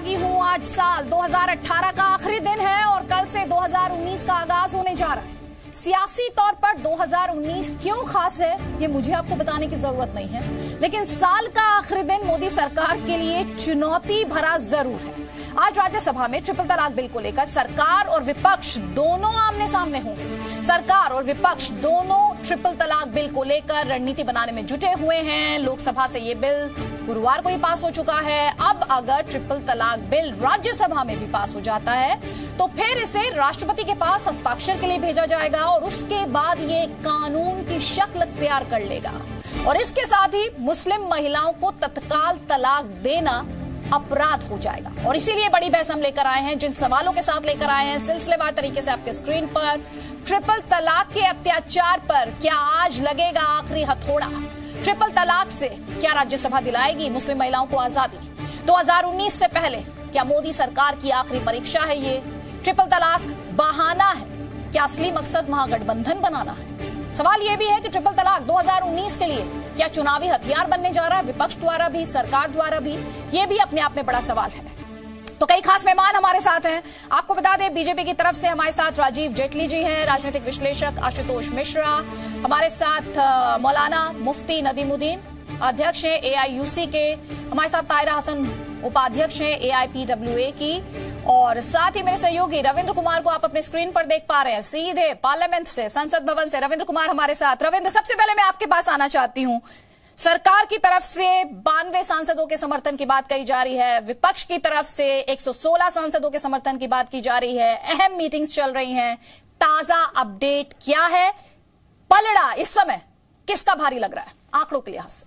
बताती हूँ, आज साल 2018 का आखिरी दिन है और कल से 2019 का आगाज होने जा रहा है। सियासी तौर पर 2019 क्यों खास है ये मुझे आपको बताने की जरूरत नहीं है, लेकिन साल का आखिरी दिन मोदी सरकार के लिए चुनौती भरा जरूर है। आज राज्यसभा में ट्रिपल तलाक बिल को लेकर सरकार और विपक्ष दोनों आमने सामने होंगे। सरकार और विपक्ष दोनों ट्रिपल तलाक बिल को लेकर रणनीति बनाने में जुटे हुए हैं। लोकसभा से ये बिल गुरुवार को ही पास हो चुका है। अब अगर ट्रिपल तलाक बिल राज्यसभा में भी पास हो जाता है तो फिर इसे राष्ट्रपति के पास हस्ताक्षर के लिए भेजा जाएगा और उसके बाद ये कानून की शक्ल तैयार कर लेगा और इसके साथ ही मुस्लिम महिलाओं को तत्काल तलाक देना अपराध हो जाएगा। और इसीलिए बड़ी बहस हम लेकर आए हैं, जिन सवालों के साथ लेकर आए हैं सिलसिलेवार तरीके से आपके स्क्रीन पर। ट्रिपल तलाक के अत्याचार पर क्या आज लगेगा आखिरी हथौड़ा? ट्रिपल तलाक से क्या राज्यसभा दिलाएगी मुस्लिम महिलाओं को आजादी? 2019 से पहले क्या मोदी सरकार की आखिरी परीक्षा है ये? ट्रिपल तलाक बहाना है, क्या असली मकसद महागठबंधन बनाना है? सवाल यह भी है कि ट्रिपल तलाक 2019 के लिए क्या चुनावी हथियार बनने जा रहा है, विपक्ष द्वारा भी, सरकार द्वारा भी? यह भी अपने आप में बड़ा सवाल है। तो कई खास मेहमान हमारे साथ हैं। आपको बता दें, बीजेपी की तरफ से हमारे साथ राजीव जेटली जी हैं, राजनीतिक विश्लेषक आशुतोष मिश्रा, हमारे साथ मौलाना मुफ्ती नदीमुद्दीन, अध्यक्ष हैं AIUC के, हमारे साथ ताहिरा हसन, उपाध्यक्ष हैं AIPWA की, और साथ ही मेरे सहयोगी रविंद्र कुमार को आप अपने स्क्रीन पर देख पा रहे हैं, सीधे पार्लियामेंट से, संसद भवन से रविंद्र कुमार हमारे साथ। रविंद्र, सबसे पहले मैं आपके पास आना चाहती हूं। सरकार की तरफ से 92 सांसदों के समर्थन की बात कही जा रही है, विपक्ष की तरफ से 116 सांसदों के समर्थन की बात की जा रही है, अहम मीटिंग्स चल रही हैं। ताजा अपडेट क्या है? पलड़ा इस समय किसका भारी लग रहा है आंकड़ों के लिहाज से?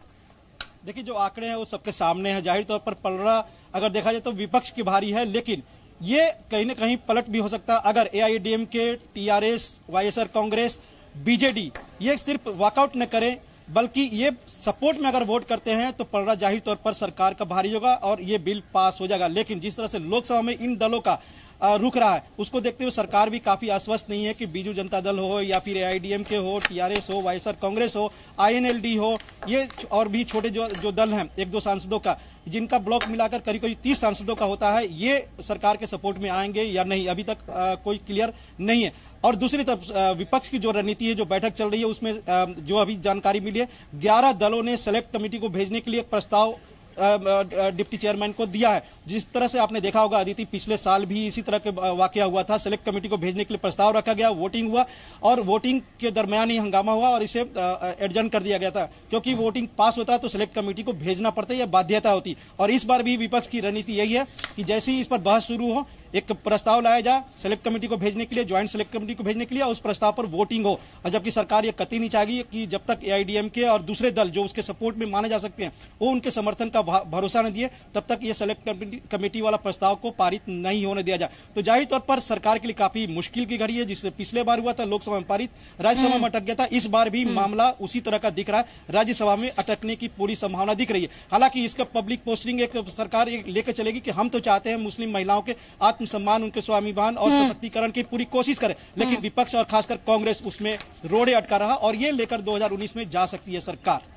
देखिए, जो आंकड़े हैं वो सबके सामने हैं। जाहिर तौर पर पलड़ा अगर देखा जाए तो विपक्ष की भारी है, लेकिन ये कहीं ना कहीं पलट भी हो सकता है अगर AIADMK, TRS, YSR Congress, BJD ये सिर्फ वॉकआउट न करें बल्कि ये सपोर्ट में अगर वोट करते हैं तो पलड़ा जाहिर तौर पर सरकार का भारी होगा और ये बिल पास हो जाएगा। लेकिन जिस तरह से लोकसभा में इन दलों का रुक रहा है उसको देखते हुए सरकार भी काफी आश्वस्त नहीं है कि बीजू जनता दल हो या फिर AIADMK हो, TRS हो, YSR कांग्रेस हो, INLD हो, ये और भी छोटे जो दल हैं, 1-2 सांसदों का, जिनका ब्लॉक मिलाकर करीब 30 सांसदों का होता है, ये सरकार के सपोर्ट में आएंगे या नहीं अभी तक कोई क्लियर नहीं है। और दूसरी तरफ विपक्ष की जो रणनीति है, जो बैठक चल रही है, उसमें जो अभी जानकारी मिली है 11 दलों ने सेलेक्ट कमेटी को भेजने के लिए एक प्रस्ताव डिप्टी चेयरमैन को दिया है। जिस तरह से आपने देखा होगा अदिति, पिछले साल भी इसी तरह के वाकया हुआ था। सेलेक्ट कमेटी को भेजने के लिए प्रस्ताव रखा गया, वोटिंग हुआ और वोटिंग के दरमियान ही हंगामा हुआ और इसे एडजर्न कर दिया गया था, क्योंकि वोटिंग पास होता है तो सेलेक्ट कमेटी को भेजना पड़ता है, यह बाध्यता होती। और इस बार भी विपक्ष की रणनीति यही है कि जैसे ही इस पर बहस शुरू हो, एक प्रस्ताव लाया जाए सेलेक्ट कमेटी को भेजने के लिए, ज्वाइंट सेलेक्ट कमेटी को भेजने के लिए, और उस प्रस्ताव पर वोटिंग हो। और जबकि सरकार ये कतई नहीं चाहेगी कि जब तक AIADMK और दूसरे दल जो उसके सपोर्ट में माने जा सकते हैं वो उनके समर्थन का भरोसा न दिए, तब तक ये सेलेक्ट कमेटी वाला प्रस्ताव को पारित नहीं होने दिया जाए। तो जाहिर तौर पर सरकार के लिए काफी मुश्किल की घड़ी है। जिससे पिछले बार हुआ था लोकसभा में पारित, राज्यसभा में अटक गया था, इस बार भी मामला उसी तरह का दिख रहा है, राज्यसभा में अटकने की पूरी संभावना दिख रही है। हालांकि इसका पब्लिक पोस्टिंग एक सरकार लेकर चलेगी कि हम तो चाहते हैं मुस्लिम महिलाओं के आत्मसम्मान, उनके स्वाभिमान और सशक्तिकरण की पूरी कोशिश करें, लेकिन विपक्ष और खासकर कांग्रेस उसमें रोड़े अटका रहा और ये लेकर 2019 में जा सकती है सरकार।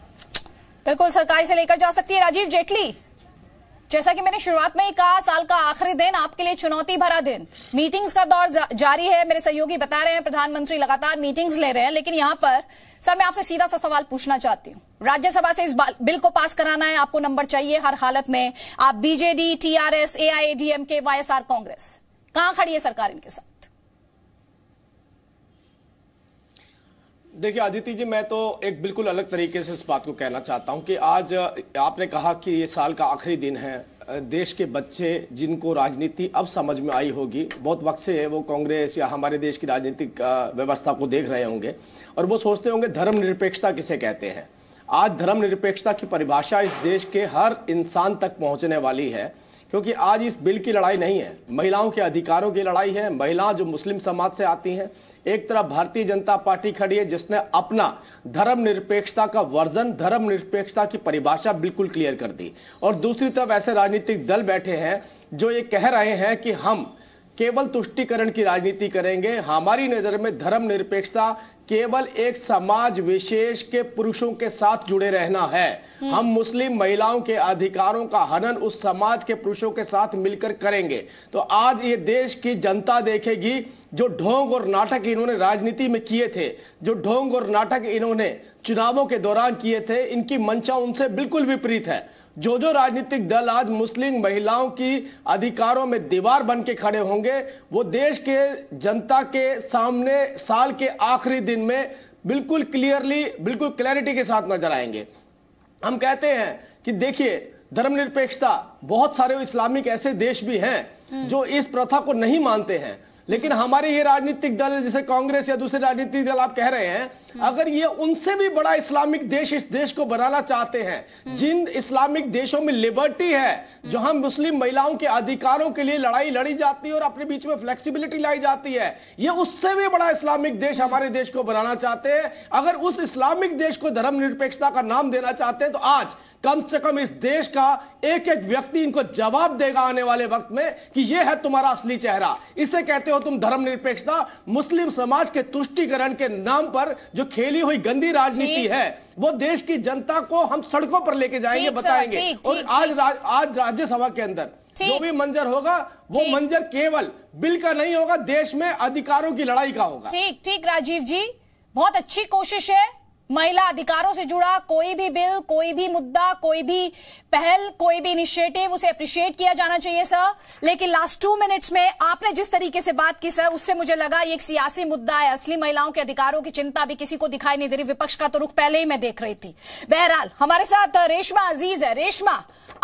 बिल्कुल, सरकार से लेकर जा सकती है। राजीव जेटली, जैसा कि मैंने शुरुआत में ही कहा, साल का आखिरी दिन आपके लिए चुनौती भरा दिन, मीटिंग्स का दौर जारी है। मेरे सहयोगी बता रहे हैं प्रधानमंत्री लगातार मीटिंग्स ले रहे हैं, लेकिन यहां पर सर मैं आपसे सीधा सा सवाल पूछना चाहती हूं। राज्यसभा से इस बिल को पास कराना है, आपको नंबर चाहिए हर हालत में। आप BJD, TRS, AIADMK, YSR Congress, कहां खड़ी है सरकार इनके साथ? देखिए आदित्य जी, मैं तो एक बिल्कुल अलग तरीके से इस बात को कहना चाहता हूं कि आज आपने कहा कि ये साल का आखिरी दिन है। देश के बच्चे जिनको राजनीति अब समझ में आई होगी, बहुत वक्त से वो कांग्रेस या हमारे देश की राजनीतिक व्यवस्था को देख रहे होंगे और वो सोचते होंगे धर्मनिरपेक्षता किसे कहते हैं। आज धर्मनिरपेक्षता की परिभाषा इस देश के हर इंसान तक पहुंचने वाली है, क्योंकि आज इस बिल की लड़ाई नहीं है, महिलाओं के अधिकारों की लड़ाई है। महिला जो मुस्लिम समाज से आती हैं, एक तरफ भारतीय जनता पार्टी खड़ी है जिसने अपना धर्मनिरपेक्षता का वर्जन, धर्मनिरपेक्षता की परिभाषा बिल्कुल क्लियर कर दी, और दूसरी तरफ ऐसे राजनीतिक दल बैठे हैं जो ये कह रहे हैं कि हम केवल तुष्टीकरण की राजनीति करेंगे। हमारी नजर में धर्मनिरपेक्षता केवल एक समाज विशेष के पुरुषों के साथ जुड़े रहना है। हम मुस्लिम महिलाओं के अधिकारों का हनन उस समाज के पुरुषों के साथ मिलकर करेंगे। तो आज ये देश की जनता देखेगी, जो ढोंग और नाटक इन्होंने राजनीति में किए थे, जो ढोंग और नाटक इन्होंने चुनावों के दौरान किए थे, इनकी मंशा उनसे बिल्कुल विपरीत है। जो जो राजनीतिक दल आज मुस्लिम महिलाओं की अधिकारों में दीवार बन के खड़े होंगे, वो देश के जनता के सामने साल के आखिरी दिन में बिल्कुल क्लैरिटी के साथ नजर आएंगे। हम कहते हैं कि देखिए, धर्मनिरपेक्षता, बहुत सारे इस्लामिक ऐसे देश भी हैं जो इस प्रथा को नहीं मानते हैं, लेकिन हमारे ये राजनीतिक दल जैसे कांग्रेस या दूसरे राजनीतिक दल आप कह रहे हैं, अगर ये उनसे भी बड़ा इस्लामिक देश इस देश को बनाना चाहते हैं, जिन इस्लामिक देशों में लिबर्टी है, जहां मुस्लिम महिलाओं के अधिकारों के लिए लड़ाई लड़ी जाती है और अपने बीच में फ्लेक्सिबिलिटी लाई जाती है, ये उससे भी बड़ा इस्लामिक देश हमारे देश को बनाना चाहते हैं। अगर उस इस्लामिक देश को धर्मनिरपेक्षता का नाम देना चाहते हैं, तो आज कम से कम इस देश का एक एक व्यक्ति इनको जवाब देगा आने वाले वक्त में कि यह है तुम्हारा असली चेहरा। इसे कहते हो तुम धर्मनिरपेक्षता। मुस्लिम समाज के तुष्टीकरण के नाम पर जो खेली हुई गंदी राजनीति है, वो देश की जनता को हम सड़कों पर लेके जाएंगे, बताएंगे। और आज राज्यसभा के अंदर जो भी मंजर होगा, वो मंजर केवल बिल का नहीं होगा, देश में अधिकारों की लड़ाई का होगा। ठीक राजीव जी, बहुत अच्छी कोशिश है। महिला अधिकारों से जुड़ा कोई भी बिल, कोई भी मुद्दा, कोई भी पहल, कोई भी इनिशिएटिव, उसे अप्रिशिएट किया जाना चाहिए सर। लेकिन लास्ट 2 मिनट्स में आपने जिस तरीके से बात की सर, उससे मुझे लगा ये एक सियासी मुद्दा है। असली महिलाओं के अधिकारों की चिंता भी किसी को दिखाई नहीं दे रही। विपक्ष का तो रुख पहले ही मैं देख रही थी। बहरहाल हमारे साथ रेशमा अजीज है। रेशमा,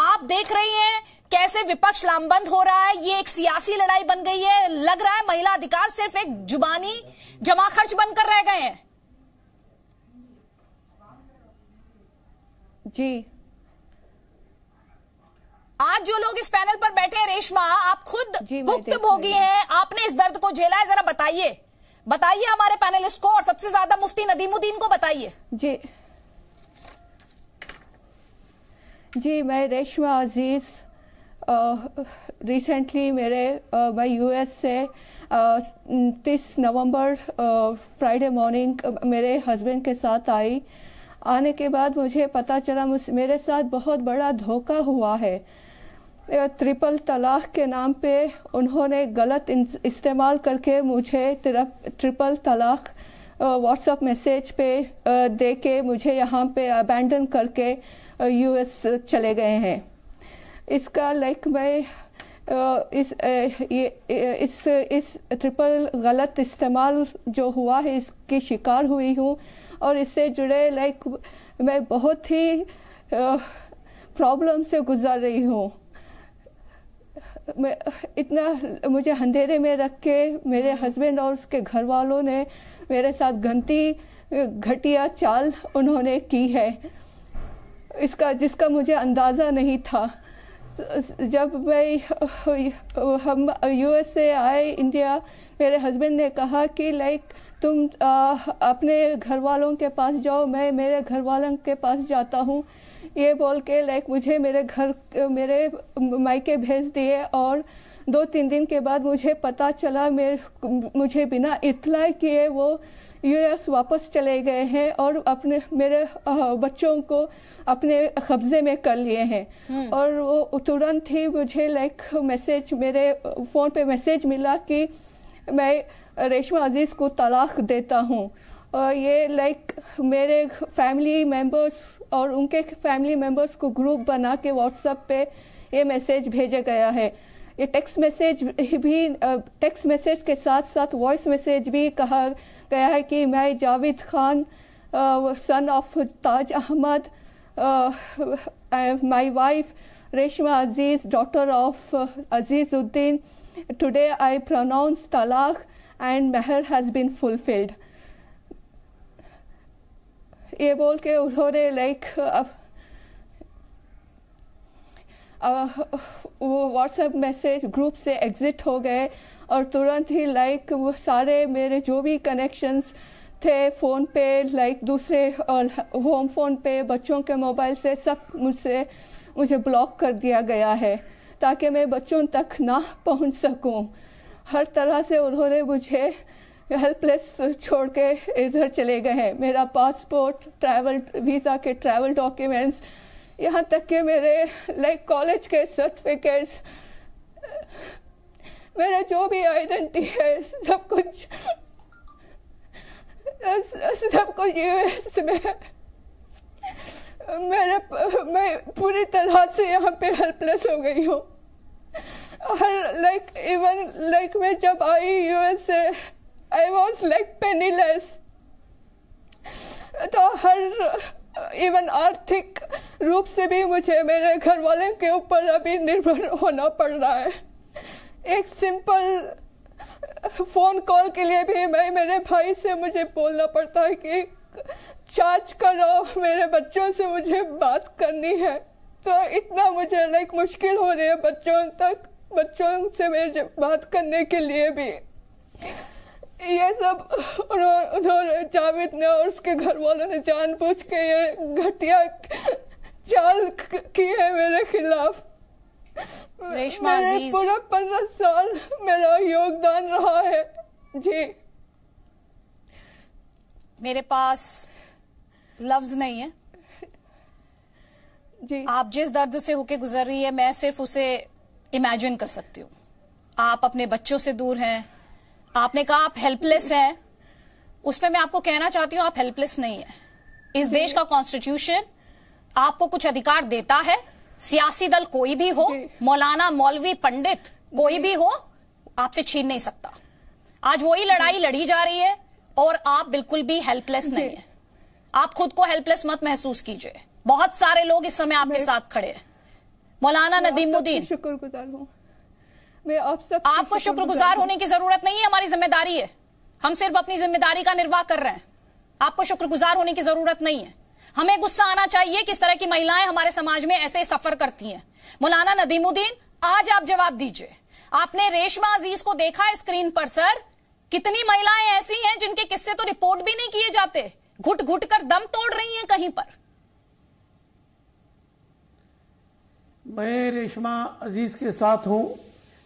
आप देख रही हैं कैसे विपक्ष लामबंद हो रहा है, ये एक सियासी लड़ाई बन गई है। लग रहा है महिला अधिकार सिर्फ एक जुबानी जमा खर्च बनकर रह गए हैं। जी, आज जो लोग इस पैनल पर बैठे हैं, रेशमा, आप खुद भुक्तभोगी हैं, आपने इस दर्द को झेला है। जरा बताइए हमारे पैनलिस्ट को, और सबसे ज्यादा मुफ्ती नदीमुद्दीन को बताइए। जी, मैं रेशमा अजीज, रिसेंटली मैं यूएस से 30 नवंबर फ्राइडे मॉर्निंग मेरे हस्बैंड के साथ आई। आने के बाद मुझे पता चला मेरे साथ बहुत बड़ा धोखा हुआ है। ट्रिपल तलाक के नाम पे उन्होंने गलत इस्तेमाल करके मुझे ट्रिपल तलाक व्हाट्सएप मैसेज पे दे के मुझे यहाँ पे अबैंडन करके यूएस चले गए हैं। इसका मैं इस ट्रिपल गलत इस्तेमाल जो हुआ है, इसकी शिकार हुई हूँ। और इससे जुड़े मैं बहुत ही प्रॉब्लम से गुजर रही हूँ। इतना मुझे अंधेरे में रख के मेरे हस्बैंड और उसके घर वालों ने मेरे साथ घटिया चाल उन्होंने की है, जिसका मुझे अंदाज़ा नहीं था। जब हम यूएस से आए इंडिया, मेरे हस्बैंड ने कहा कि तुम अपने घर वालों के पास जाओ, मैं मेरे घर वालों के पास जाता हूँ, ये बोल के मुझे मेरे मायके भेज दिए। और 2-3 दिन के बाद मुझे पता चला, मुझे बिना इत्तला किए वो यूएस वापस चले गए हैं और मेरे बच्चों को अपने कब्जे में कर लिए हैं। और वो तुरंत ही मुझे मेरे फ़ोन पे मैसेज मिला कि मैं रेशमा अजीज को तलाक देता हूँ। और ये मेरे फैमिली मेंबर्स और उनके फैमिली मेंबर्स को ग्रुप बना के व्हाट्सएप पे ये मैसेज भेजा गया है। ये टेक्स्ट मैसेज के साथ साथ वॉइस मैसेज भी कहा गया है कि मैं Javed Khan, son of Taj Ahmad, my wife Reshma Aziz, daughter of Azizuddin, today I pronounce तलाक एंड महर हैज बीन फुलफिल्ड। ये बोल के उन्होंने वो व्हाट्सएप मैसेज ग्रुप से एग्जिट हो गए और तुरंत ही वो सारे मेरे जो भी कनेक्शंस थे फ़ोन पे, दूसरे और होम फ़ोन पे, बच्चों के मोबाइल से, सब मुझे ब्लॉक कर दिया गया है ताकि मैं बच्चों तक ना पहुंच सकूं। हर तरह से उन्होंने मुझे हेल्पलेस छोड़ के इधर चले गए हैं। मेरा पासपोर्ट, ट्रैवल वीज़ा के ट्रैवल डॉक्यूमेंट्स, यहाँ तक कि मेरे कॉलेज के सर्टिफिकेट्स, मेरा जो भी आइडेंटिटी है, सब कुछ यूएस में। मैं पूरी तरह से यहाँ पे हेल्पलेस हो गई हूँ। मैं जब आई यूएस से, आई वॉज पेनीलेस। तो इवन आर्थिक रूप से भी मुझे मेरे घर वाले के ऊपर अभी निर्भर होना पड़ रहा है। एक सिंपल फोन कॉल के लिए भी मेरे भाई से मुझे बोलना पड़ता है कि चार्ज करो, मेरे बच्चों से मुझे बात करनी है। तो इतना मुझे मुश्किल हो रही है बच्चों से मेरे बात करने के लिए भी। ये सब उन्होंने, जावेद ने और उसके घर वालों ने जानबूझ के ये घटिया चाल की है मेरे खिलाफ। रेशमा अजीज, पूरा 15 साल मेरा योगदान रहा है। जी, मेरे पास लफ्ज नहीं है जी। आप जिस दर्द से होके गुजर रही है, मैं सिर्फ उसे इमेजिन कर सकती हूँ। आप अपने बच्चों से दूर हैं, आपने कहा आप हेल्पलेस हैं। उसमें मैं आपको कहना चाहती हूँ, आप हेल्पलेस नहीं है। इस देश का कॉन्स्टिट्यूशन आपको कुछ अधिकार देता है। सियासी दल कोई भी हो, मौलाना, मौलवी, पंडित कोई भी हो, आपसे छीन नहीं सकता। आज वही लड़ाई लड़ी जा रही है और आप बिल्कुल भी हेल्पलेस नहीं है। आप खुद को हेल्पलेस मत महसूस कीजिए। बहुत सारे लोग इस समय आपके साथ खड़े हैं। मौलाना नदीमुद्दीन, शुक्रगुजार हूँ मैं आप सब। आपको शुक्रगुजार होने की जरूरत नहीं है, हमारी जिम्मेदारी है। हम सिर्फ अपनी जिम्मेदारी का निर्वाह कर रहे हैं। आपको शुक्रगुजार होने की जरूरत नहीं है। हमें गुस्सा आना चाहिए किस तरह की महिलाएं हमारे समाज में ऐसे सफर करती हैं। मौलाना नदीमुद्दीन, आज आप जवाब दीजिए। आपने रेशमा अजीज को देखा है स्क्रीन पर सर, कितनी महिलाएं ऐसी हैं जिनके किस्से तो रिपोर्ट भी नहीं किए जाते, घुट घुट कर दम तोड़ रही हैं कहीं पर। मैं रेशमा अजीज के साथ हूं,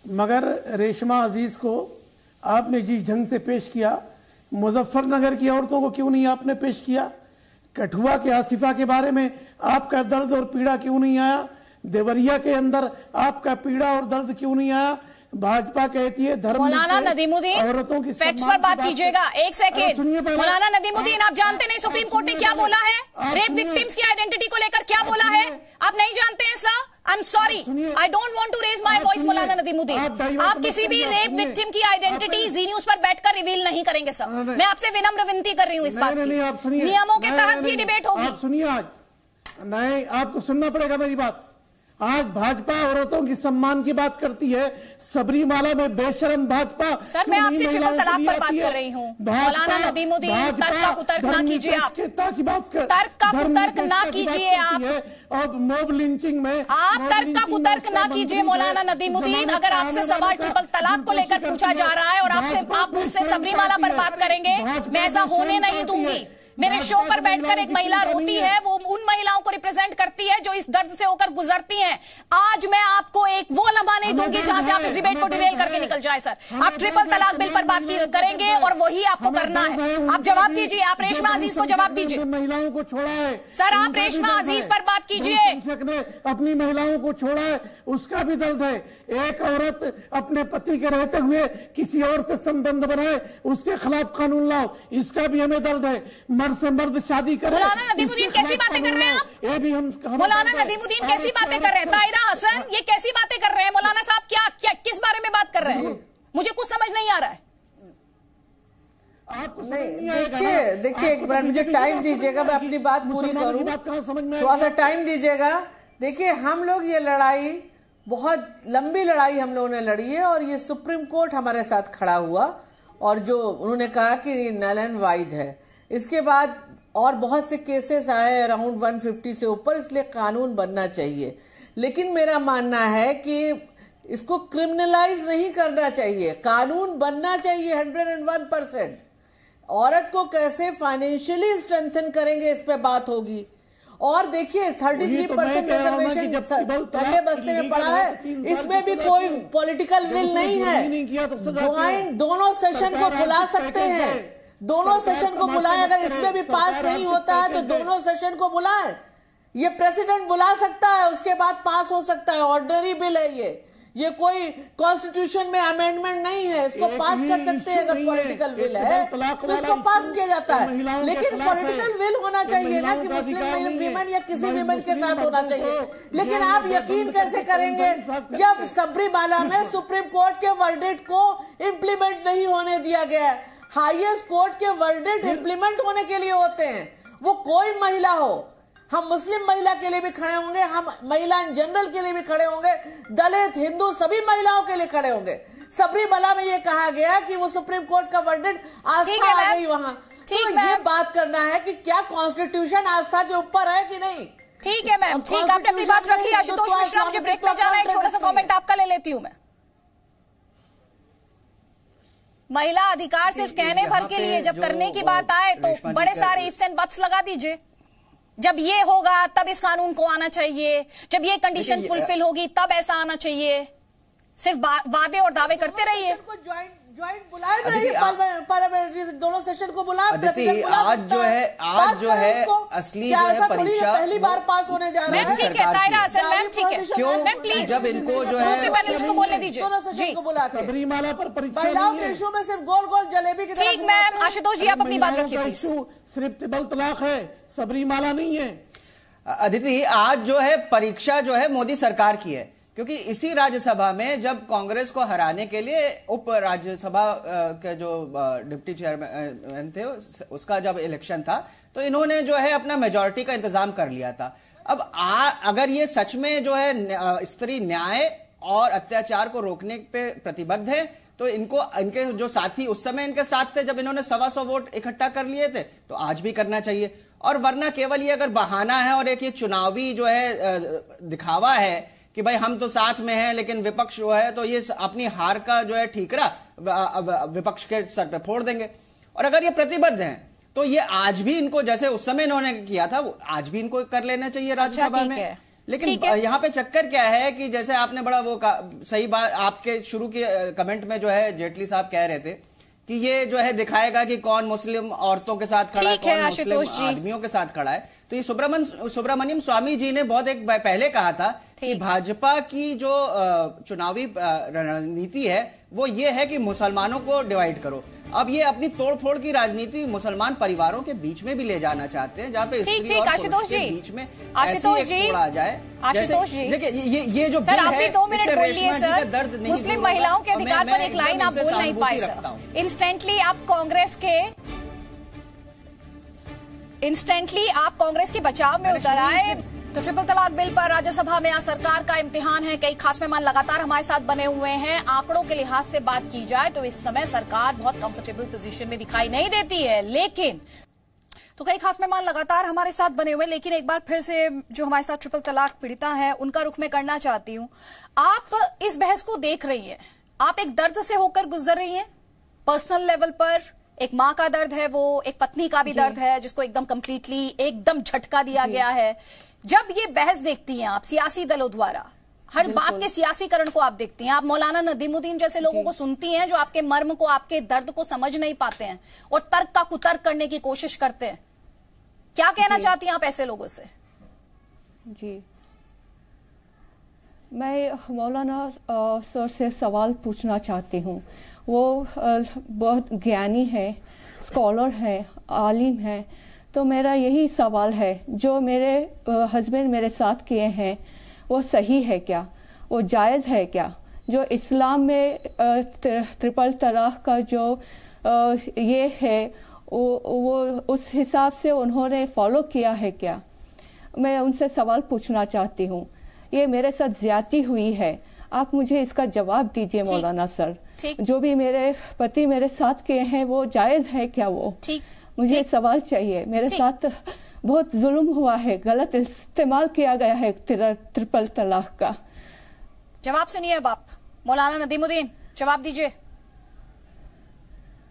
मगर रेशमा अजीज को आपने जिस ढंग से पेश किया, मुजफ्फरनगर की औरतों को क्यों नहीं आपने पेश किया? कठुआ के आसिफा के बारे में आपका दर्द और पीड़ा क्यों नहीं आया? देवरिया के अंदर आपका पीड़ा और दर्द क्यों नहीं आया? भाजपा कहती है धर्म, मौलाना नदीमुद्दीन, औरतों की फैक्ट्स पर बात कीजिएगा। एक सेकेंड मौलाना नदीमुद्दीन, आप जानते नहीं सुप्रीम कोर्ट ने क्या बोला है? रेप विक्टिम्स की आइडेंटिटी को लेकर क्या बोला है? आप नहीं जानते हैं sir? I am sorry, I don't want to raise my voice. Maulana Nadimuddin, आप किसी भी रेप विक्टिम की आइडेंटिटी जी न्यूज पर बैठकर रिवील नहीं करेंगे सर। मैं आपसे विनम्र विनती कर रही हूँ इस बात की। नियमों के तहत भी डिबेट होगी। आप सुनिए, आज नहीं, आपको सुनना पड़ेगा मेरी बात। आज भाजपा औरतों की सम्मान की बात करती है, सबरीमाला में बेशरम भाजपा। सर, मैं आपसे ट्रिपल तलाक पर बात कर रही हूँ। मौलाना नदीमुद्दीन, तर्क का कुतर्क ना कीजिए आप। तर्क का कुतर्क ना कीजिए आप। और मोब लिंचिंग में आप तर्क का कुतर्क ना कीजिए मौलाना नदीमुद्दीन। अगर आपसे सवाल ट्रिपल तलाक को लेकर पूछा जा रहा है और आप मुझसे सबरीमाला पर बात करेंगे, मैं ऐसा होने नहीं दूंगी। मेरे शो पर बैठकर एक महिला रोती है, वो उन महिलाओं को रिप्रेजेंट करती है जो इस दर्द से होकर गुजरती हैं। आज मैं आपको एक वो लम्हा नहीं दूंगी जहां से आप इस डिबेट को डिरेल करके निकल जाए। सर, आप ट्रिपल तलाक बिल पर बात करेंगे और वही आपको करना है। आप जवाब दीजिए, आप रेशमा अजीज को जवाब दीजिए। महिलाओं को छोड़ा है सर, आप रेशमा अजीज पर बात कीजिए। ने अपनी महिलाओं को छोड़ा है, उसका भी दर्द है। एक औरत अपने पति के रहते हुए किसी और से संबंध बनाए, उसके खिलाफ कानून लाओ, इसका भी हमें दर्द है। मर्द से मर्द शादी करे। मौलाना नदीमुद्दीन, कैसी बातें कर रहे हैं आप? ये भी हम मौलाना नदीमुद्दीन कैसी बातें कर रहे हैं? ताहिरा हसन, ये कैसी बातें कर रहे हैं? मौलाना साहब क्या किस बारे में बात कर रहे हैं? मुझे कुछ समझ नहीं आ रहा है। आपको नहीं, देखिए एक मिनट मुझे टाइम दीजिएगा, मैं अपनी बात पूरी करूं। थोड़ा सा टाइम दीजिएगा। देखिए, हम लोग ये लड़ाई, बहुत लंबी लड़ाई हम लोगों ने लड़ी है और ये सुप्रीम कोर्ट हमारे साथ खड़ा हुआ और जो उन्होंने कहा कि नल एंड वाइड है। इसके बाद और बहुत से केसेस आए अराउंड 150 से ऊपर, इसलिए कानून बनना चाहिए। लेकिन मेरा मानना है कि इसको क्रिमिनलाइज नहीं करना चाहिए, कानून बनना चाहिए 101%। औरत को कैसे फाइनेंशियली स्ट्रेंथन करेंगे, इस पे बात होगी। और देखिए 33% रिजर्वेशन ठंडे बस्ते में पड़ा है, इसमें भी कोई पॉलिटिकल विल नहीं है। ज्वाइंट दोनों सेशन को बुला सकते हैं, दोनों सेशन को बुलाएं। अगर इसमें भी पास नहीं होता है तो दोनों सेशन को बुलाएं। ये प्रेसिडेंट बुला सकता है, उसके बाद पास हो सकता है। ऑर्डिनरी बिल है ये कोई कॉन्स्टिट्यूशन में अमेंडमेंट नहीं है, इसको पास कर सकते हैं। अगर पॉलिटिकल विल है तो इसको पास किया जाता है, लेकिन पॉलिटिकल विल होना चाहिए ना कि मुस्लिम वीमेन या किसी वीमेन के साथ होना चाहिए। लेकिन आप यकीन कैसे करेंगे जब सबरीमाला में सुप्रीम कोर्ट के वर्डिक्ट को इंप्लीमेंट नहीं होने दिया गया है। हाईएस्ट कोर्ट के वर्डिक्ट इंप्लीमेंट होने के लिए होते हैं, वो कोई महिला हो। हम मुस्लिम महिला के लिए भी खड़े होंगे, हम महिला इन जनरल के लिए भी खड़े होंगे, दलित हिंदू सभी महिलाओं के लिए खड़े होंगे। सबरीमाला में ये कहा गया कि वो सुप्रीम कोर्ट का वर्डिक्ट आस्था आ गई वहां, तो ये बात करना है कि क्या कॉन्स्टिट्यूशन आस्था के ऊपर है कि नहीं। ठीक है मैम, ठीक, आपने अपनी बात रखी। आशुतोष मिश्रा, मुझे ब्रेक में जाना है, एक छोटा सा कमेंट आपका ले लेती हूं मैं। महिला अधिकार सिर्फ कहने भर के लिए, जब करने की बात आए तो बड़े सारे इफ्स एंड बट्स लगा दीजिए। जब ये होगा तब इस कानून को आना चाहिए, जब ये कंडीशन फुलफिल होगी तब ऐसा आना चाहिए। सिर्फ वादे और दावे करते रहिए। ज्वाइंट बुलाए नहीं, पार्लियामेंट्री दोनों सेशन को बुलाए। आज जो है असली जो है परीक्षा पहली बार पास होने जा रहा है। ठीक है तायरा हसन मैम, ठीक है क्यों मैम प्लीज जब इनको जो है दूसरे पैनलिस्ट को बोलने दीजिए। दोनों सेशन को बुला के सबरीमाला पर परीक्षा महिलाओं के इशू में सिर्फ गोल गोल जलेबी की तरह। ठीक मैम, आशुतोष जी आप अपनी बात रखिए प्लीज। सिर्फ तिबल तलाक है, सबरीमाला नहीं है। अदिति, आज जो है परीक्षा जो है मोदी सरकार की है, क्योंकि इसी राज्यसभा में जब कांग्रेस को हराने के लिए उप राज्यसभा के जो डिप्टी चेयरमैन थे उसका जब इलेक्शन था तो इन्होंने जो है अपना मेजॉरिटी का इंतजाम कर लिया था। अब अगर ये सच में जो है स्त्री न्याय और अत्याचार को रोकने पे प्रतिबद्ध है तो इनके जो साथी उस समय इनके साथ थे जब इन्होंने 125 वोट इकट्ठा कर लिए थे तो आज भी करना चाहिए। और वरना केवल ये अगर बहाना है और एक ये चुनावी जो है दिखावा है कि भाई हम तो साथ में हैं लेकिन विपक्ष जो है तो ये अपनी हार का जो है ठीकरा विपक्ष के सर पे फोड़ देंगे। और अगर ये प्रतिबद्ध हैं तो ये आज भी इनको जैसे उस समय इन्होंने किया था आज भी इनको कर लेना चाहिए राज्यसभा में। लेकिन यहाँ पे चक्कर क्या है कि जैसे आपने बड़ा वो सही बात आपके शुरू के कमेंट में जो है जेटली साहब कह रहे थे कि ये जो है दिखाएगा कि कौन मुस्लिम औरतों के साथ खड़ा है, कौन मुस्लिम आदमियों के साथ खड़ा है। तो ये सुब्रमण्यम स्वामी जी ने बहुत एक पहले कहा था कि भाजपा की जो चुनावी रणनीति है वो ये है कि मुसलमानों को डिवाइड करो। अब ये अपनी तोड़फोड़ की राजनीति मुसलमान परिवारों के बीच में भी ले जाना चाहते हैं, जहाँ पे स्त्री और पुरुष के बीच में ऐसी एक आ जाए। आशुतोष जी देखिए ये जो बिल है इससे रेशमा जी का दर्द नहीं, मुस्लिम महिलाओं के अधिकार पर एक लाइन आप बोल नहीं पाए सर। इंस्टेंटली आप कांग्रेस के बचाव में उतर आए। तो ट्रिपल तलाक बिल पर राज्यसभा में आज सरकार का इम्तिहान है। कई खास मेहमान लगातार हमारे साथ बने हुए हैं। आंकड़ों के लिहाज से बात की जाए तो इस समय सरकार बहुत कंफर्टेबल पोजीशन में दिखाई नहीं देती है, लेकिन तो कई खास मेहमान लगातार हमारे साथ बने हुए हैं। लेकिन एक बार फिर से जो हमारे साथ ट्रिपल तलाक पीड़िता है उनका रुख में करना चाहती हूँ। आप इस बहस को देख रही हैं, आप एक दर्द से होकर गुजर रही हैं पर्सनल लेवल पर। एक माँ का दर्द है, वो एक पत्नी का भी दर्द है जिसको एकदम कंप्लीटली एकदम झटका दिया गया है। जब ये बहस देखती हैं आप सियासी दलों द्वारा, हर बात के सियासीकरण को आप देखती हैं, आप मौलाना नदीमुद्दीन जैसे लोगों को सुनती हैं जो आपके मर्म को, आपके दर्द को समझ नहीं पाते हैं और तर्क का कुतर्क करने की कोशिश करते हैं। क्या कहना चाहती हैं आप ऐसे लोगों से? जी, मैं मौलाना सर से सवाल पूछना चाहती हूँ। वो बहुत ज्ञानी है, स्कॉलर है, आलिम है। तो मेरा यही सवाल है, जो मेरे हस्बैंड मेरे साथ किए हैं वो सही है क्या, वो जायज़ है क्या? जो इस्लाम में ट्रिपल तलाक का जो ये है वो उस हिसाब से उन्होंने फॉलो किया है क्या? मैं उनसे सवाल पूछना चाहती हूँ। ये मेरे साथ ज्यादती हुई है, आप मुझे इसका जवाब दीजिए मौलाना सर। जो भी मेरे पति मेरे साथ किए हैं वो जायज़ है क्या? वो मुझे सवाल चाहिए। मेरे साथ बहुत जुल्म हुआ है, गलत इस्तेमाल किया गया है ट्रिपल तलाक का। जवाब सुनिए अब आप, मौलाना नदीमुद्दीन जवाब दीजिए।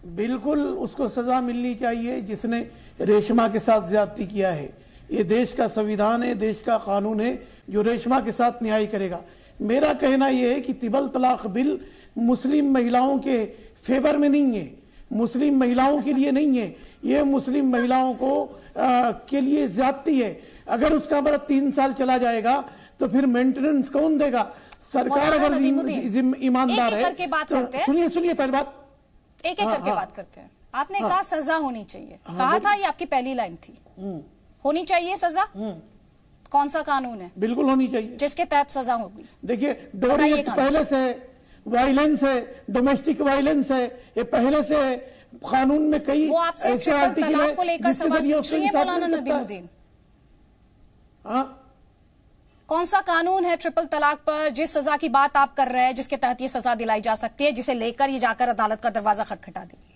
बिल्कुल उसको सजा मिलनी चाहिए जिसने रेशमा के साथ ज्यादती किया है। ये देश का संविधान है, देश का कानून है जो रेशमा के साथ न्याय करेगा। मेरा कहना यह है कि तिबल तलाक बिल मुस्लिम महिलाओं के फेवर में नहीं है, मुस्लिम महिलाओं के लिए नहीं है, ये मुस्लिम महिलाओं को के लिए ज्यादती है। अगर उसका हमारा 3 साल चला जाएगा तो फिर मेंटेनेंस कौन देगा? सरकार अगर ईमानदार है तो सुनिए पहली बात, एक करके बात करते हैं। आपने कहा सजा होनी चाहिए, कहा था, ये आपकी पहली लाइन थी, होनी चाहिए सजा। कौन सा कानून है? बिल्कुल होनी चाहिए जिसके तहत सजा होगी। देखिए डोरी एक्ट पहले से वायलेंस है, डोमेस्टिक वायलेंस है, ये पहले से कानून में कई वो आपसे ट्रिपल तलाक को लेकर सवाल पूछ रही है मौलाना नदीमुद्दीन। कौन सा कानून है ट्रिपल तलाक पर जिस सजा की बात आप कर रहे हैं, जिसके तहत ये सजा दिलाई जा सकती है, जिसे लेकर ये जाकर अदालत का दरवाजा खटखटा देगी?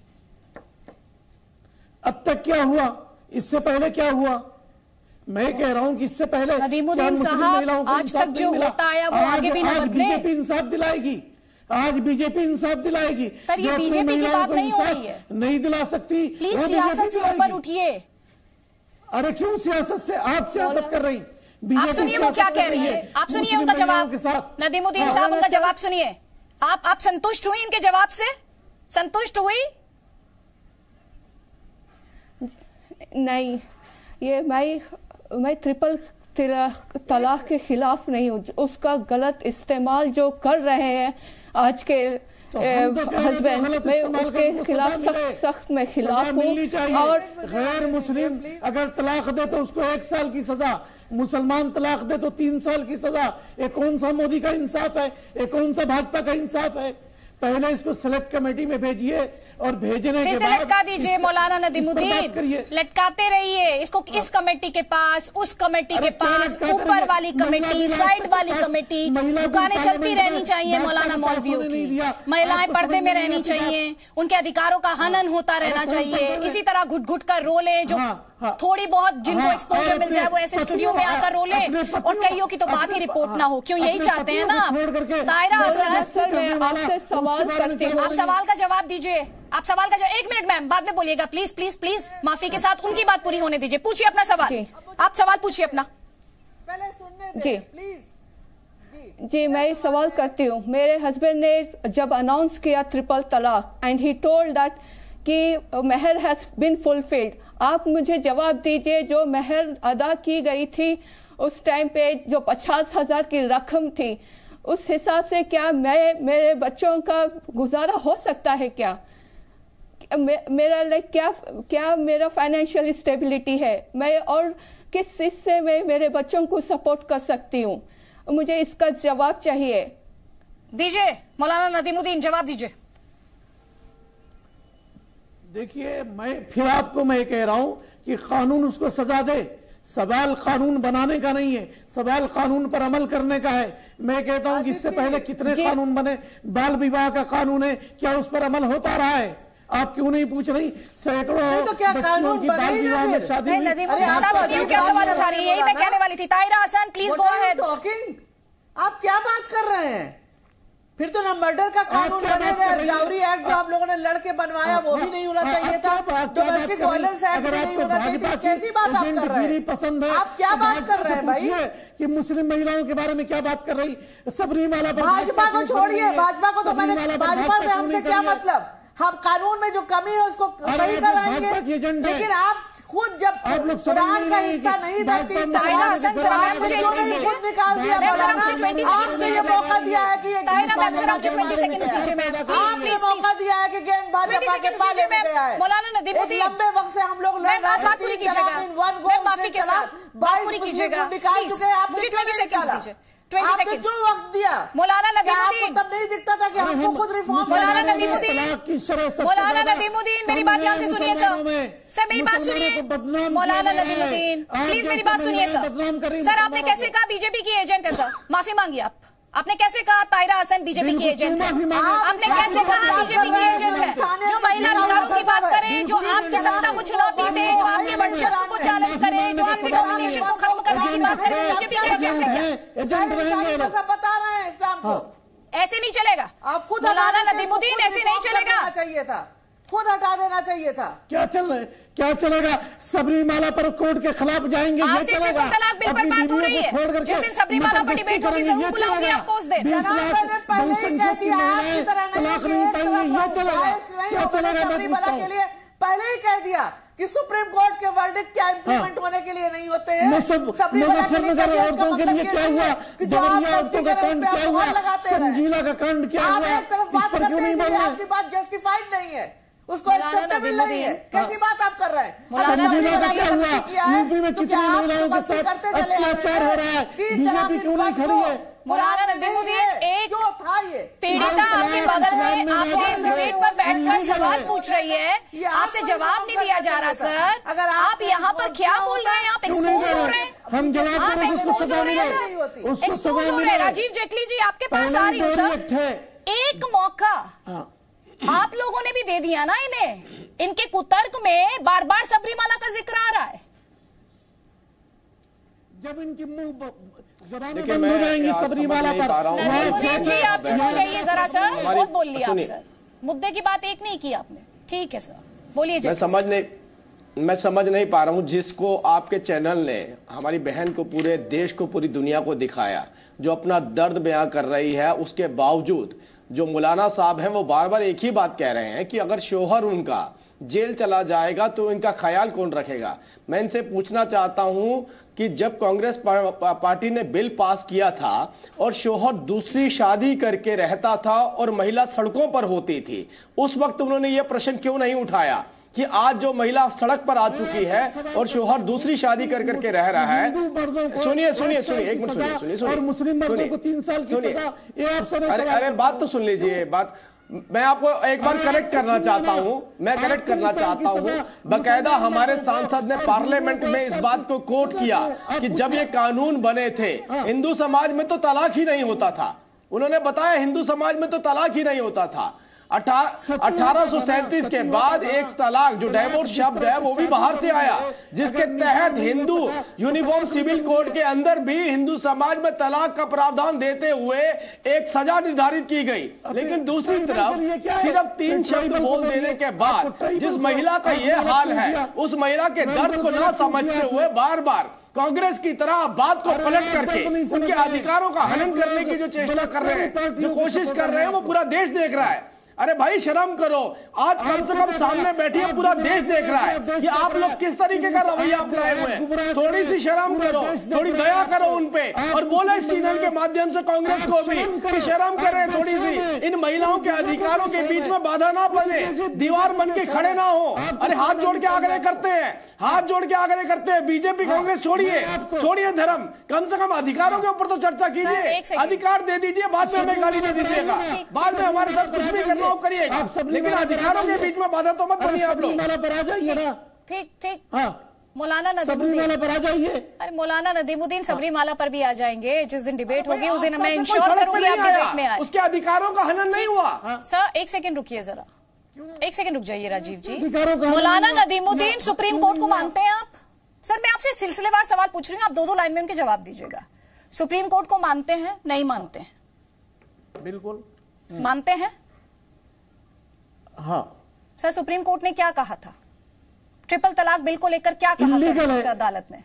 अब तक क्या हुआ, इससे पहले क्या हुआ? मैं कह रहा हूं कि इससे पहले नदीमुद्दीन साहब आज तक जो होता आया वो आगे भी न बदले। बीजेपी इंसाफ दिलाएगी, आज बीजेपी इंसाफ दिलाएगी। सर ये बीजेपी की बात नहीं हो रही है, नहीं दिला सकती। प्लीज सियासत से ऊपर उठिए। अरे क्यों सियासत से? आप सियासत कर रही। आप सुनिए वो क्या कह रही है, आप सुनिए उनका जवाब। नदीमुद्दीन साहब उनका जवाब सुनिए। आप संतुष्ट हुई इनके जवाब से? संतुष्ट हुई? नहीं, ये मैं ट्रिपल तलाक के खिलाफ नहीं हूँ। उसका गलत इस्तेमाल जो कर रहे हैं आज के हस्बैंड, मैं उसके खिलाफ सख्त में खिलाफ हूँ। और गैर मुस्लिम अगर तलाक दे तो उसको 1 साल की सजा, मुसलमान तलाक दे तो 3 साल की सजा। ये कौन सा मोदी का इंसाफ है? ये कौन सा भाजपा का इंसाफ है? पहले इसको सेलेक्ट कमेटी में भेजिए और भेजने के बाद लटका दीजिए। मौलाना नदीमुद्दीन लटकाते रहिए इसको, इस कमेटी के पास, उस कमेटी के पास, ऊपर वाली कमेटी, साइड वाली कमेटी। दुकानें चलती रहनी चाहिए मौलाना मौलवियों की, महिलाएं पर्दे में रहनी चाहिए, उनके अधिकारों का हनन होता रहना चाहिए। इसी तरह घुट घुट कर रोले, जो थोड़ी बहुत जिनको एक्सपोजर मिल जाए वो ऐसे स्टूडियो में आकर रोले, और कईयों की तो बात ही रिपोर्ट ना हो। क्यों यही चाहते हैं ना आप? तायरा हसन, मैं आपसे सवाल करती हूँ, आप सवाल का जवाब दीजिए। आप सवाल का जवाब, 1 मिनट मैम, बाद में बोलिएगा प्लीज प्लीज प्लीज, माफी के साथ उनकी बात पूरी होने दीजिए। पूछिए अपना सवाल, आप सवाल पूछिए अपना। पहले सुनने दे प्लीज। जी मैं सवाल करती हूँ। मेरे हस्बैंड ने जब अनाउंस किया ट्रिपल तलाक एंड ही टोल्ड दैट कि महर हैज बीन फुलफिल्ड, आप मुझे जवाब दीजिए जो महर अदा की गई थी उस टाइम पे, जो 50,000 की रकम थी, उस हिसाब से क्या मेरे बच्चों का गुजारा हो सकता है? क्या मेरा क्या मेरा फाइनेंशियल स्टेबिलिटी है? मैं और किस हिस्से में मेरे बच्चों को सपोर्ट कर सकती हूँ? मुझे इसका जवाब चाहिए। दीजिए मौलाना नदीमुद्दीन, जवाब दीजिए। देखिए मैं कह रहा हूं कि कानून उसको सजा दे। सवाल कानून बनाने का नहीं है, सवाल कानून पर अमल करने का है। मैं कहता हूं कि इससे पहले कितने कानून बने, बाल विवाह का कानून है, क्या उस पर अमल हो पा रहा है? आप क्यों नहीं पूछ रही? सैकड़ों तो क्या कानून बाल विवाह में शादी क्या सवाल उठा रही है? यही मैं कहने वाली थी। तायरा हसन प्लीज गो अहेड। आप क्या बात कर रहे हैं? फिर तो ना मर्डर का कानून बनेगा, डाउरी एक्ट जो आप लोगों ने लड़के बनवाया वो भी नहीं होना चाहिए था, डोमेस्टिक वायलेंस एक्ट भी नहीं होना चाहिए था। कैसी बात आप कर रहे हैं? पसंद है आप क्या बात कर रहे हैं भाई? कि मुस्लिम महिलाओं के बारे में क्या बात कर रही? सबरीमाला पर भाजपा को छोड़िए, भाजपा को तो मैंने, भाजपा से हमसे क्या मतलब? हम कानून में जो कमी है उसको सही कराएंगे, लेकिन आप खुद जब कुरान का हिस्सा नहीं देती, मुझे निकाल दिया। आपने मौका दिया है कि आपने मौका दिया है कि गेंद भाजपा के पाले में गया है। मौलाना नदीमुद्दीन, लंबे वक्त से हम लोग लड़ रहे थे, माफी के साथ बात पूरी कीजिएगा। निकाल चुके हैं, आपने 20 सेकंड दीजिए। 20 आपने सेकंड क्यों वक्त दिया? मौलाना नदीमुद्दीन, तब नहीं दिखता था कि हमको खुद रिफॉर्म। मौलाना नदीमुद्दीन मेरी बात ध्यान से सुनिए सर, मेरी बात सुनिए। मौलाना नदीमुद्दीन प्लीज मेरी बात सुनिए सर। आपने कैसे कहा बीजेपी की एजेंट है सर? माफी मांगिए आप। आपने कैसे कहा तायरा हसन बीजेपी की एजेंट है? आपने कैसे कहा बीजेपी की एजेंट है? जो महिला अधिकारों की बात करे, जो आपकी सत्ता को चुनौती दे, जो आपके वर्चस्व को चैलेंज करे, जो आपके डोमिनेशन को खत्म करने की बात करे, बीजेपी के एजेंट है क्या? बता रहे हैं इस्लाम को ऐसे नहीं चलेगा। आप खुद मौलाना नदीमुद्दीन ऐसे नहीं चलेगा। चाहिए था, खुद हटा देना चाहिए था। क्या चल रहा है? क्या चलेगा? सबरीमाला पर कोर्ट के खिलाफ जाएंगे, ये चलेगा? ट्रिपल तलाक बिल पर बात हो रही है, जिस दिन सबरीमाला पर डिबेट होगी जरूर बुलाऊंगी आपको उस दिन। तलाक नहीं पाएंगे, ये चलेगा? क्या चलेगा? सबरीमाला के लिए पहले ही कह दिया कि सुप्रीम कोर्ट के वर्डिक्ट क्या इंप्लीमेंट होने के लिए नहीं होते हैं। मुजफ्फरनगर औरतों के लिए क्या हुआ? देवरिया औरतों का कांड क्या हुआ? संजीला का कांड क्या हुआ? एक तरफ बात करते हैं, आपकी बात जस्टिफाइड नहीं है, उसको एक्सेप्टेबल नहीं है। कैसी बात आप कर रहे हैं? यूपी में कितनी महिलाओं के साथ अत्याचार हो रहा है, बीजेपी क्यों नहीं खड़ी है? मौलाना नदीमुद्दीन, एक पीड़िता आपके बगल में आपसे इस डिबेट पर बैठकर सवाल पूछ रही है, आपसे जवाब नहीं दिया जा रहा। सर, आप यहाँ पर क्या बोल रहे हैं? आप एक्सपोज हो रहे हैं, हम जवाब आप एक्सपोज हो रहे हैं सर, एक्सपोज हो रहे हैं। राजीव जेटली जी आपके पास आ रही हूँ सर। एक मौका आप लोगों ने भी दे दिया ना इन्हें, इनके कुतर्क में बार बार सबरीमाला का जिक्र आ रहा है। जब इनकी मुंह जबानें बंद हो जाएंगी सबरीमाला पर, जी आप चुप हो जाइए जरा सर, बहुत बोल लिया आप सर, मुद्दे की बात एक नहीं की आपने। ठीक है सर, बोलिए। मैं समझ नहीं पा रहा हूं, जिसको आपके चैनल ने हमारी बहन को, पूरे देश को, पूरी दुनिया को दिखाया, जो अपना दर्द बयां कर रही है, उसके बावजूद जो मौलाना साहब हैं वो बार बार एक ही बात कह रहे हैं कि अगर शोहर उनका जेल चला जाएगा तो इनका ख्याल कौन रखेगा। मैं इनसे पूछना चाहता हूं कि जब कांग्रेस पार्टी ने बिल पास किया था और शोहर दूसरी शादी करके रहता था और महिला सड़कों पर होती थी, उस वक्त उन्होंने यह प्रश्न क्यों नहीं उठाया कि आज जो महिला सड़क पर आ चुकी है और शोहर दूसरी शादी कर करके रह रहा है। सुनिए सुनिए सुनिए, एक मिनट सुनिए और मुस्लिम मर्दों को 3 साल की सजा, ये आप सब अरे बात तो सुन लीजिए। बात मैं आपको एक बार करेक्ट करना चाहता हूं, बकायदा हमारे सांसद ने पार्लियामेंट में इस बात को कोट किया कि जब ये कानून बने थे हिंदू समाज में तो तलाक ही नहीं होता था। उन्होंने बताया हिंदू समाज में तो तलाक ही नहीं होता था। 1837 के बाद एक तलाक जो डिवोर्स शब्द है वो भी बाहर से आया, जिसके तहत हिंदू यूनिफॉर्म सिविल कोड के अंदर भी हिंदू समाज में तलाक का प्रावधान देते हुए एक सजा निर्धारित की गई। लेकिन दूसरी तरफ सिर्फ 3 शब्द बोल देने के बाद जिस महिला का ये हाल है, उस महिला के दर्द को ना समझते हुए बार बार कांग्रेस की तरह बात को पलट करके उनके अधिकारों का हनन करने की जो चेष्टा कर रहे हैं, जो कोशिश कर रहे हैं, वो पूरा देश देख रहा है। अरे भाई शर्म करो, आज कम से कम सामने बैठी है, पूरा देश देख रहा है कि आप लोग किस तरीके का रवैया अपनाए हुए हैं। थोड़ी सी शर्म करो, थोड़ी दया करो उन पे, और बोले इस चैनल के माध्यम से कांग्रेस को भी कि शर्म करें थोड़ी सी, इन महिलाओं के अधिकारों के बीच में बाधा ना बने, दीवार बन के खड़े ना हो। अरे हाथ जोड़ के आग्रह करते हैं, हाथ जोड़ के आग्रह करते हैं, बीजेपी कांग्रेस छोड़िए धर्म, कम से कम अधिकारों के ऊपर तो चर्चा कीजिए, अधिकार दे दीजिए, बाद में हमें गाली दे दीजिएगा, बाद में हमारे साथ कुछ भी करना करिएगा, लेकिन अधिकारों के बीच में बाधा तो मत बनिए आप लोग। ठीक मौलाना नदीमुद्दीन पर आ जाइए। अरे मौलाना नदीमुद्दीन सबरीमाला पर भी आ जाएंगे, जिस दिन डिबेट होगी उस दिन मैं इंश्योर करूंगी आप डिबेट में आए। उसके अधिकारों का हनन नहीं हुआ। सर एक सेकंड रुकिए जरा, एक सेकंड रुक जाइए राजीव जी। मौलाना नदीमुद्दीन सुप्रीम कोर्ट को मानते हैं आप? सर मैं आपसे सिलसिलेवार सवाल पूछ रही हूँ, आप 2 लाइन में उनके जवाब दीजिएगा। सुप्रीम कोर्ट को मानते हैं, नहीं मानते हैं? बिल्कुल मानते हैं। हाँ सर, सुप्रीम कोर्ट ने क्या कहा था? ट्रिपल तलाक बिल को लेकर क्या कहा अदालत ने?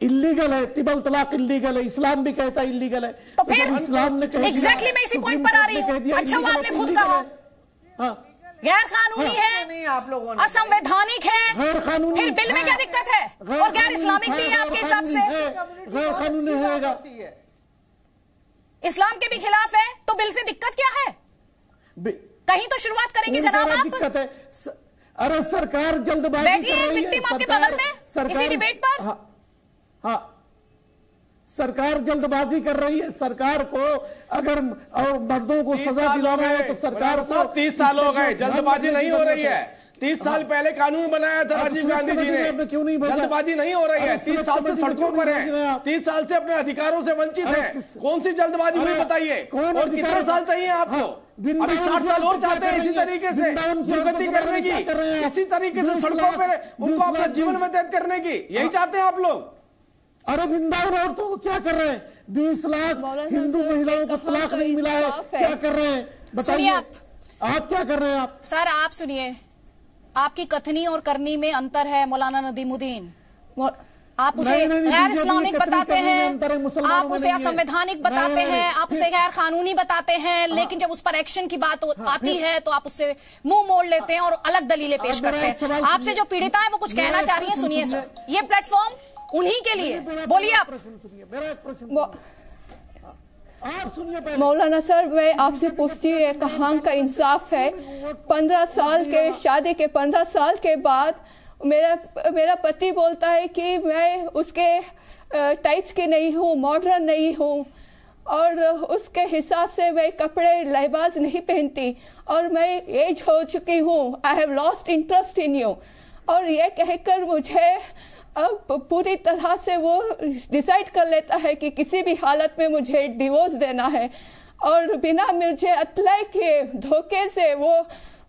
इल्लीगल है, ट्रिपल तलाक इल्लीगल है, इस्लाम भी कहता है इल्लीगल है। तो फिर इस्लाम ने एग्जैक्टली मैं इसी पॉइंट पर आ रही हूँ। अच्छा वो आपने खुद कहा गैर कानूनी है, आप लोगों ने असंवैधानिक है, गैर कानूनी, फिर बिल में क्या दिक्कत है? और गैर इस्लामिक भी है आपके हिसाब से? गैर कानूनी रहेगा, इस्लाम के भी खिलाफ है, तो बिल से दिक्कत क्या है? कहीं तो शुरुआत करेंगे जनाब आप। दिक्कत है, अरे सरकार जल्दबाजी कर रही है। विक्टिम आपके बगल में इसी डिबेट पर। हाँ सरकार जल्दबाजी कर रही है। सरकार को अगर और मर्दों को सजा दिलाना है तो सरकार को 30 साल हो गए, जल्दबाजी नहीं हो रही है। 30 साल पहले कानून बनाया था राजीव गांधी जी ने, क्यों नहीं जल्दबाजी नहीं हो रही है। 30 साल से सड़कों पर है, 30 साल से अपने अधिकारों से वंचित है, कौन सी जल्दबाजी हुई बताइए? और कितने साल चाहिए आपको? अभी 60 साल और चाहते हैं इसी तरीके से दुर्गति करने की, इसी तरीके से सड़कों पर उनको अपना जीवन व्यतीत करने की, यही चाहते हैं आप लोग? अरे वृंदावन औरतों को क्या कर रहे हैं? 20 लाख हिंदू महिलाओं को तलाक नहीं मिला है, क्या कर रहे हैं बताइए? आप क्या कर रहे हैं? आप सर आप सुनिए, आपकी कथनी और करनी में अंतर है मौलाना नदीमुद्दीन। आप उसे गैर इस्लामिक बताते हैं, आप उसे असंवैधानिक बताते हैं, आप उसे गैर कानूनी बताते हैं, लेकिन जब उस पर एक्शन की बात आती है तो आप उससे मुंह मोड़ लेते हैं और अलग दलीलें पेश करते हैं। आपसे जो पीड़िता है वो कुछ कहना चाह रही है, सुनिए सर, ये प्लेटफॉर्म उन्हीं के लिए, बोलिए आप। मौलाना सर, मैं आपसे पूछती हूँ, कहाँ का इंसाफ है? 15 साल के शादी के 15 साल के बाद मेरा पति बोलता है कि मैं उसके टाइप्स की नहीं हूँ, मॉडर्न नहीं हूँ, और उसके हिसाब से मैं कपड़े लहबाज नहीं पहनती, और मैं एज हो चुकी हूँ, I have lost interest in you. और ये कहकर मुझे अब पूरी तरह से वो डिसाइड कर लेता है कि किसी भी हालत में मुझे डिवोर्स देना है, और बिना मुझे अतलाई के धोखे से वो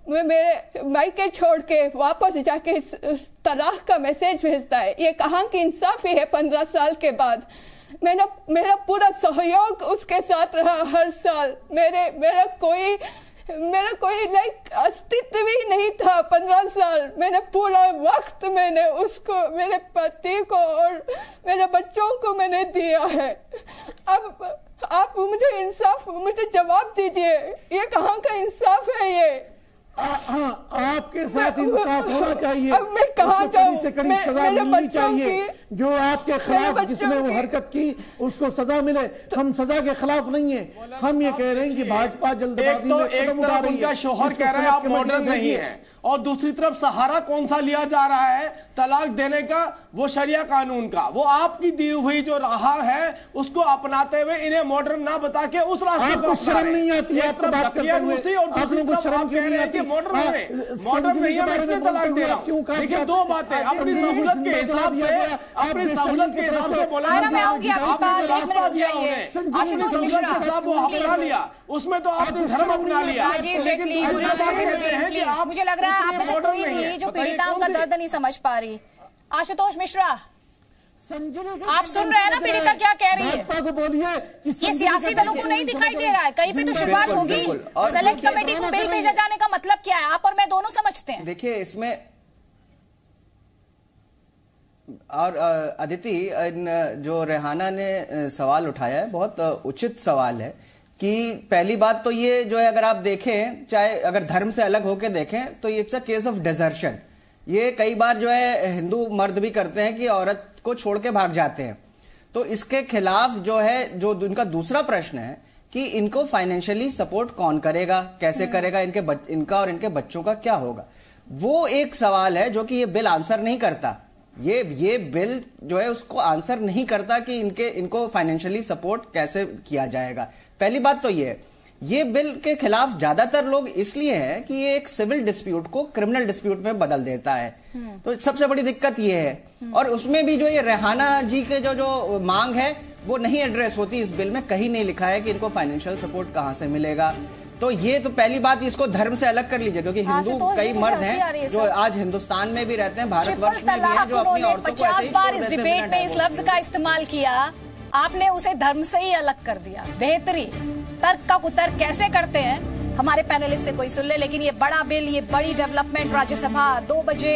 मेरे मायके छोड़ के वापस जाके इस तरह का मैसेज भेजता है। ये कहाँ की इंसाफी है? 15 साल के बाद मेरा पूरा सहयोग उसके साथ रहा हर साल। मेरा कोई लाइक अस्तित्व ही नहीं था 15 साल। मैंने पूरा वक्त उसको, मेरे पति को और मेरे बच्चों को मैंने दिया है। अब आप मुझे जवाब दीजिए, ये कहाँ का इंसाफ है? ये आपके साथ इंसाफ होना चाहिए। अब मैं कहाँ जाऊँ? से कड़ी सजा मिलनी चाहिए। जो आपके खिलाफ जिसने वो हरकत की उसको सजा मिले। हम सजा के खिलाफ नहीं है, हम ये कह रहे हैं कि भाजपा जल्दबाजी में कदम उठा रही है। शोहर कह रहे हैं आप मॉडर्न नहीं है, और दूसरी तरफ सहारा कौन सा लिया जा रहा है तलाक देने का? वो शरिया कानून का। वो आपकी दी हुई जो राह है उसको अपनाते हुए इन्हें मॉडर्न ना बता के उस रास्ते आपको शर्म नहीं आती है? आपको बात करते हुए आप लोगों को शर्म क्यों नहीं आती? मॉडर्न नहीं है, तलाक दे रहा हूं। देखिए दो बातें, अपनी सहूलत के हिसाब से, अपनी सहूलत के हिसाब से बोला। मैं आऊंगी आपके पास, एक मिनट रुक जाइए। आशुतोष मिश्रा, वो अपना लिया, उसमें तो आपने धर्म अपना लिया। राजीव जेटली, प्लीज, मुझे लग रहा है आप में से कोई भी जो पीड़िताओं का दर्द नहीं समझ पा रही। आशुतोष मिश्रा, आप सुन रहे हैं ना पीड़िता क्या कह रही है? ये सियासी दलों को नहीं दिखाई दे रहा है, कहीं पे तो शुरुआत होगी। सेलेक्ट कमेटी को बिल भेजा जाने का मतलब क्या है? आप और मैं दोनों समझते हैं। देखिए इसमें, और अदिति, जो रेहाना ने सवाल उठाया है बहुत उचित सवाल है कि पहली बात तो ये जो है, अगर आप देखें, चाहे अगर धर्म से अलग होकर देखें तो it's a case of desertion. ये कई बार जो है हिंदू मर्द भी करते हैं कि औरत को छोड़ के भाग जाते हैं। तो इसके खिलाफ जो है, जो इनका दूसरा प्रश्न है कि इनको फाइनेंशियली सपोर्ट कौन करेगा, कैसे करेगा, इनका और इनके बच्चों का क्या होगा, वो एक सवाल है जो कि ये बिल आंसर नहीं करता। ये बिल जो है उसको आंसर नहीं करता कि इनको फाइनेंशियली सपोर्ट कैसे किया जाएगा। पहली बात तो ये बिल के खिलाफ ज्यादातर लोग इसलिए है कि ये एक सिविल डिस्प्यूट को क्रिमिनल डिस्प्यूट में बदल देता है। तो सबसे बड़ी दिक्कत ये है। और उसमें भी जो ये रेहाना जी के जो मांग है वो नहीं एड्रेस होती इस बिल में। कहीं नहीं लिखा है कि इनको फाइनेंशियल सपोर्ट कहां से मिलेगा। तो ये तो पहली बात, इसको धर्म से अलग कर लीजिए, क्योंकि हिंदू कई मर्द हैं जो आज हिंदुस्तान में भी रहते हैं, भारतवर्ष में भी हैं, जो अपनी औरतों को ऐसे ही छोड़ देते हैं। 50 बार इस डिबेट में इस लफ्ज का इस्तेमाल किया, आपने उसे धर्म से ही अलग कर दिया। बेहतरीन तर्क का कुतर्क कैसे करते हैं हमारे पैनलिस्ट से कोई सुन ले। लेकिन ये बड़ा बिल, ये बड़ी डेवलपमेंट, राज्यसभा 2 बजे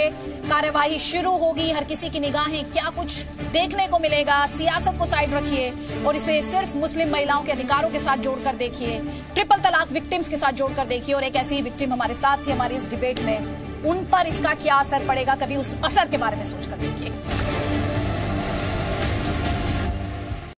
कार्यवाही शुरू होगी। हर किसी की निगाहें क्या कुछ देखने को मिलेगा। सियासत को साइड रखिए और इसे सिर्फ मुस्लिम महिलाओं के अधिकारों के साथ जोड़कर देखिए, ट्रिपल तलाक विक्टिम्स के साथ जोड़कर देखिए। और एक ऐसी ही विक्टिम हमारे साथ थी हमारी इस डिबेट में, उन पर इसका क्या असर पड़ेगा, कभी उस असर के बारे में सोचकर देखिए।